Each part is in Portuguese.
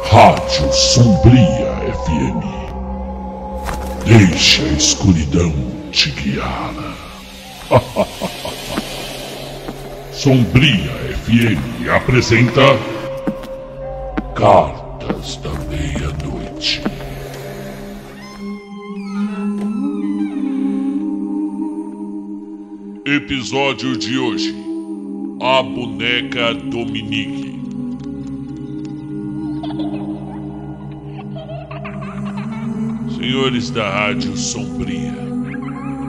Rádio Sombria FM. Deixa a escuridão te guiar. Sombria FM apresenta Cartas da Meia-Noite. Episódio de hoje: A Boneca Dominique. Senhores da Rádio Sombria,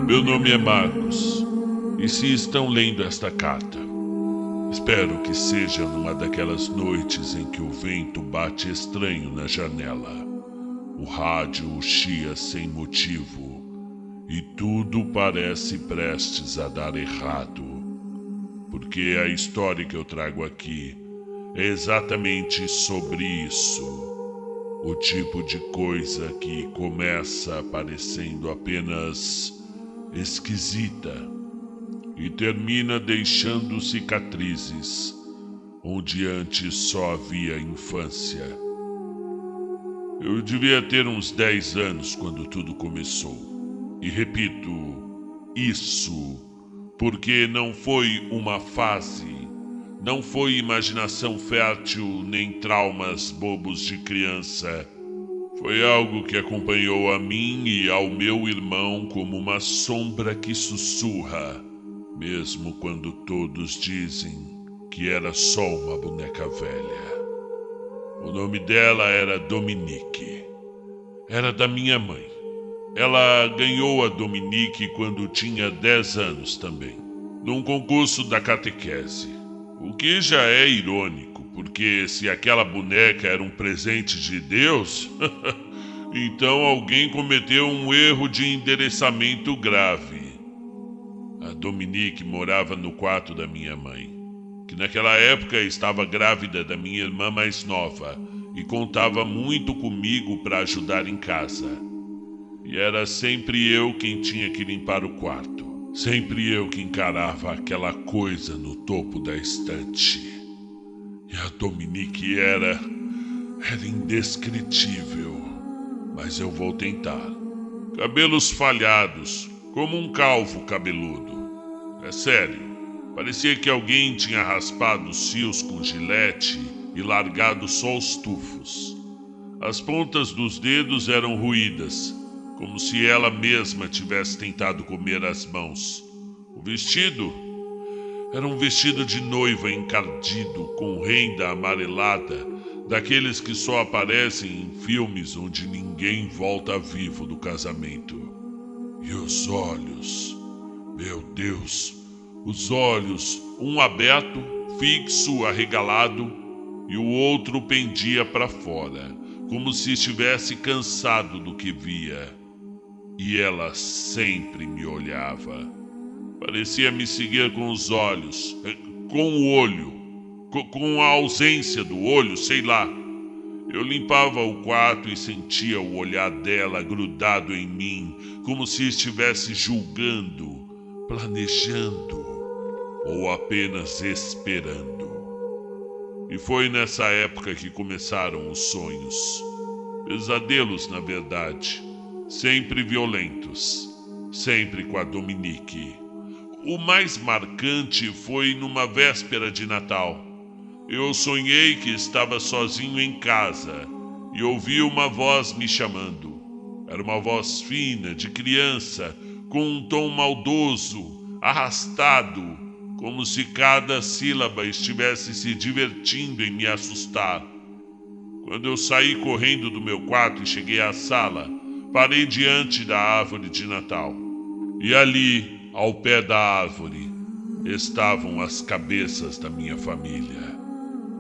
meu nome é Marcos, e se estão lendo esta carta, espero que seja numa daquelas noites em que o vento bate estranho na janela, o rádio chia sem motivo e tudo parece prestes a dar errado, porque a história que eu trago aqui é exatamente sobre isso. O tipo de coisa que começa parecendo apenas esquisita e termina deixando cicatrizes onde antes só havia infância. Eu devia ter uns 10 anos quando tudo começou. E repito, isso, porque não foi uma fase. Não foi imaginação fértil nem traumas bobos de criança. Foi algo que acompanhou a mim e ao meu irmão como uma sombra que sussurra, mesmo quando todos dizem que era só uma boneca velha. O nome dela era Dominique. Era da minha mãe. Ela ganhou a Dominique quando tinha 10 anos também, num concurso da catequese. O que já é irônico, porque se aquela boneca era um presente de Deus, então alguém cometeu um erro de endereçamento grave. A Dominique morava no quarto da minha mãe, que naquela época estava grávida da minha irmã mais nova e contava muito comigo para ajudar em casa. E era sempre eu quem tinha que limpar o quarto. Sempre eu que encarava aquela coisa no topo da estante. E a Dominique era indescritível. Mas eu vou tentar. Cabelos falhados, como um calvo cabeludo. É sério, parecia que alguém tinha raspado os fios com gilete e largado só os tufos. As pontas dos dedos eram roídas, como se ela mesma tivesse tentado comer as mãos. O vestido era um vestido de noiva encardido, com renda amarelada, daqueles que só aparecem em filmes onde ninguém volta vivo do casamento. E os olhos, meu Deus, os olhos, um aberto, fixo, arregalado, e o outro pendia para fora, como se estivesse cansado do que via. E ela sempre me olhava. Parecia me seguir com os olhos, com o olho, com a ausência do olho, sei lá. Eu limpava o quarto e sentia o olhar dela grudado em mim, como se estivesse julgando, planejando ou apenas esperando. E foi nessa época que começaram os sonhos. Pesadelos, na verdade. Sempre violentos, sempre com a Dominique. O mais marcante foi numa véspera de Natal. Eu sonhei que estava sozinho em casa e ouvi uma voz me chamando. Era uma voz fina, de criança, com um tom maldoso, arrastado, como se cada sílaba estivesse se divertindo em me assustar. Quando eu saí correndo do meu quarto e cheguei à sala, parei diante da árvore de Natal. E ali, ao pé da árvore, estavam as cabeças da minha família.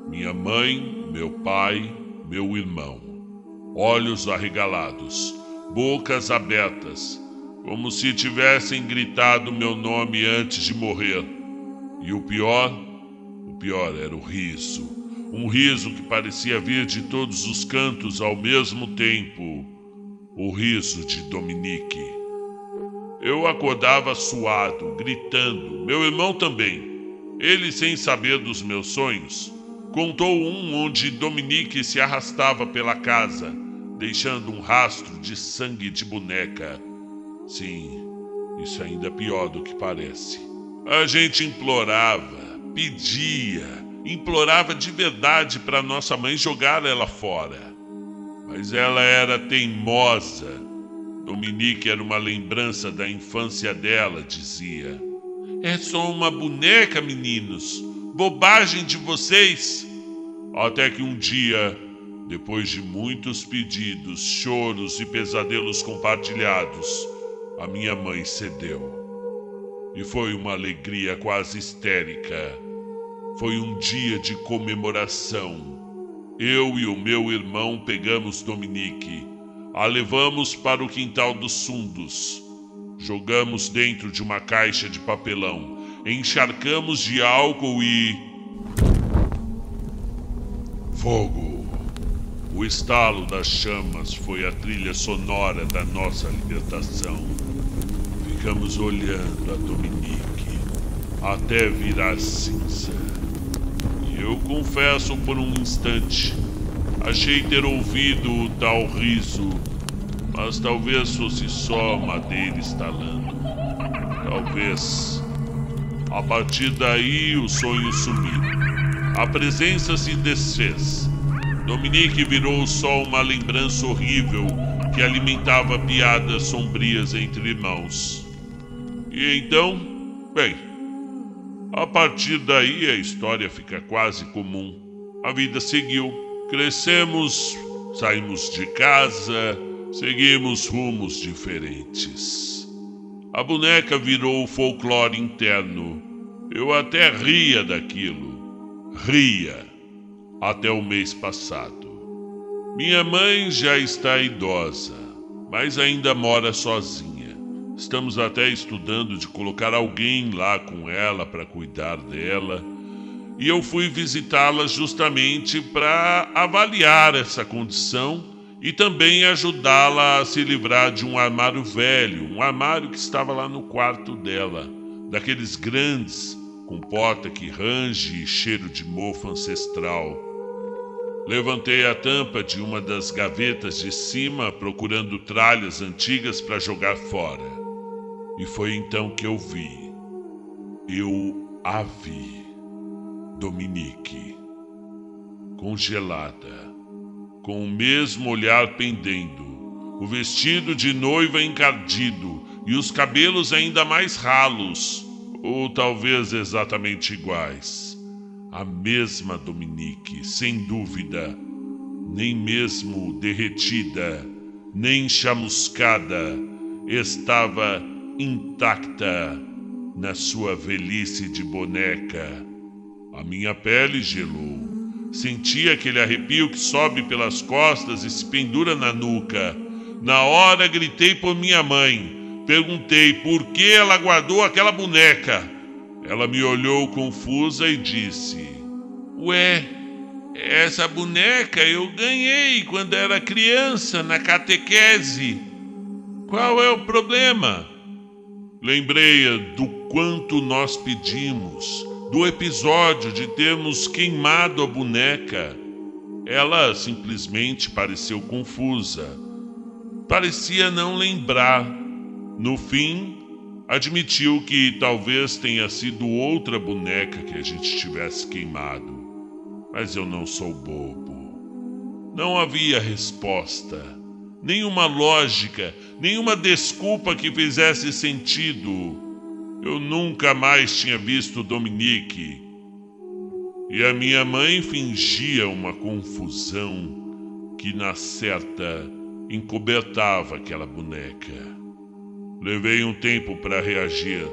Minha mãe, meu pai, meu irmão. Olhos arregalados, bocas abertas, como se tivessem gritado meu nome antes de morrer. E o pior era o riso. Um riso que parecia vir de todos os cantos ao mesmo tempo. O riso de Dominique. Eu acordava suado, gritando. Meu irmão também. Ele, sem saber dos meus sonhos, Contou um onde Dominique se arrastava pela casa, deixando um rastro de sangue de boneca. Sim, isso ainda é pior do que parece. A gente implorava, pedia, implorava de verdade para nossa mãe jogar ela fora. Mas ela era teimosa. Dominique era uma lembrança da infância dela, dizia. É só uma boneca, meninos. Bobagem de vocês. Até que um dia, depois de muitos pedidos, choros e pesadelos compartilhados, a minha mãe cedeu. E foi uma alegria quase histérica. Foi um dia de comemoração. Eu e o meu irmão pegamos Dominique, a levamos para o quintal dos fundos. Jogamos dentro de uma caixa de papelão, encharcamos de álcool e... fogo! O estalo das chamas foi a trilha sonora da nossa libertação. Ficamos olhando a Dominique até virar cinza. E eu confesso por um instante, achei ter ouvido o tal riso, mas talvez fosse só madeira estalando. Talvez. A partir daí o sonho sumiu. A presença se desfez. Dominique virou só uma lembrança horrível que alimentava piadas sombrias entre irmãos. E então, bem, a partir daí a história fica quase comum. A vida seguiu. Crescemos, saímos de casa, seguimos rumos diferentes. A boneca virou o folclore interno. Eu até ria daquilo. Ria. Até o mês passado. Minha mãe já está idosa, mas ainda mora sozinha. Estamos até estudando de colocar alguém lá com ela para cuidar dela. E eu fui visitá-la justamente para avaliar essa condição e também ajudá-la a se livrar de um armário velho, um armário que estava lá no quarto dela, daqueles grandes, com porta que range e cheiro de mofo ancestral. Levantei a tampa de uma das gavetas de cima, procurando tralhas antigas para jogar fora. E foi então que eu vi. Eu a vi. Dominique. Congelada. Com o mesmo olhar pendendo. O vestido de noiva encardido. E os cabelos ainda mais ralos. Ou talvez exatamente iguais. A mesma Dominique, sem dúvida, nem mesmo derretida, nem chamuscada, estava intacta na sua velhice de boneca. A minha pele gelou. Senti aquele arrepio que sobe pelas costas e se pendura na nuca. Na hora gritei por minha mãe. Perguntei por que ela guardou aquela boneca. Ela me olhou confusa e disse: Ué, essa boneca eu ganhei quando era criança na catequese. Qual é o problema? Lembrei do quanto nós pedimos, do episódio de termos queimado a boneca. Ela simplesmente pareceu confusa. Parecia não lembrar. No fim, admitiu que talvez tenha sido outra boneca que a gente tivesse queimado. Mas eu não sou bobo. Não havia resposta, nenhuma lógica, nenhuma desculpa que fizesse sentido. Eu nunca mais tinha visto Dominique. E a minha mãe fingia uma confusão que, na certa, encobertava aquela boneca. Levei um tempo para reagir.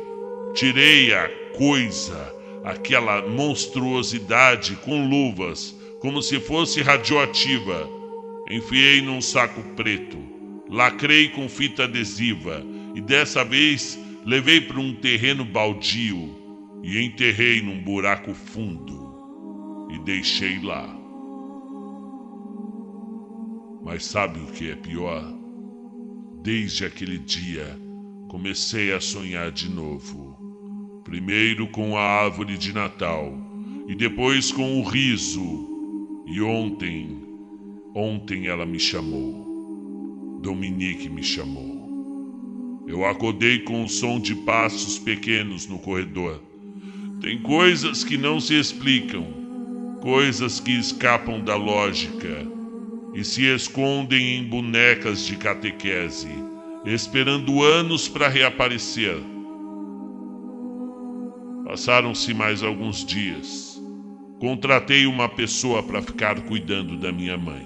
Tirei a coisa, aquela monstruosidade com luvas, como se fosse radioativa. Enfiei num saco preto, lacrei com fita adesiva e dessa vez levei para um terreno baldio e enterrei num buraco fundo e deixei lá. Mas sabe o que é pior? Desde aquele dia, comecei a sonhar de novo. Primeiro com a árvore de Natal e depois com o riso. E ontem ela me chamou. Dominique me chamou. Eu acordei com o som de passos pequenos no corredor. Tem coisas que não se explicam, coisas que escapam da lógica e se escondem em bonecas de catequese, esperando anos para reaparecer. Passaram-se mais alguns dias. Contratei uma pessoa para ficar cuidando da minha mãe.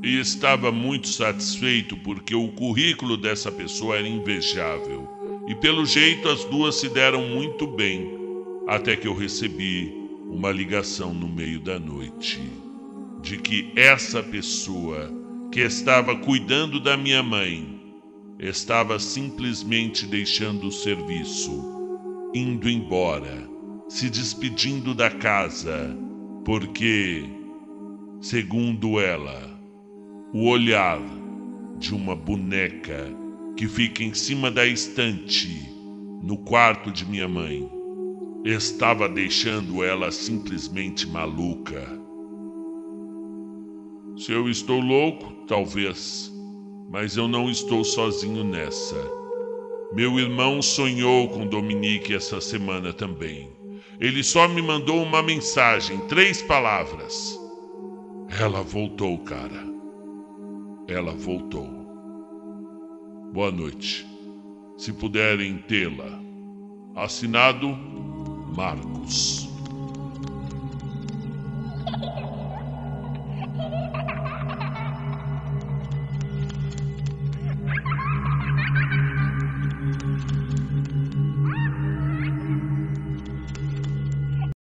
E estava muito satisfeito porque o currículo dessa pessoa era invejável. E pelo jeito as duas se deram muito bem, até que eu recebi uma ligação no meio da noite de que essa pessoa que estava cuidando da minha mãe estava simplesmente deixando o serviço, indo embora, se despedindo da casa, porque, segundo ela, o olhar de uma boneca que fica em cima da estante no quarto de minha mãe estava deixando ela simplesmente maluca. Se eu estou louco, talvez, mas eu não estou sozinho nessa. Meu irmão sonhou com Dominique essa semana também. Ele só me mandou uma mensagem, 3 palavras. Ela voltou, cara. Ela voltou. Boa noite. Se puderem tê-la. Assinado Marcos.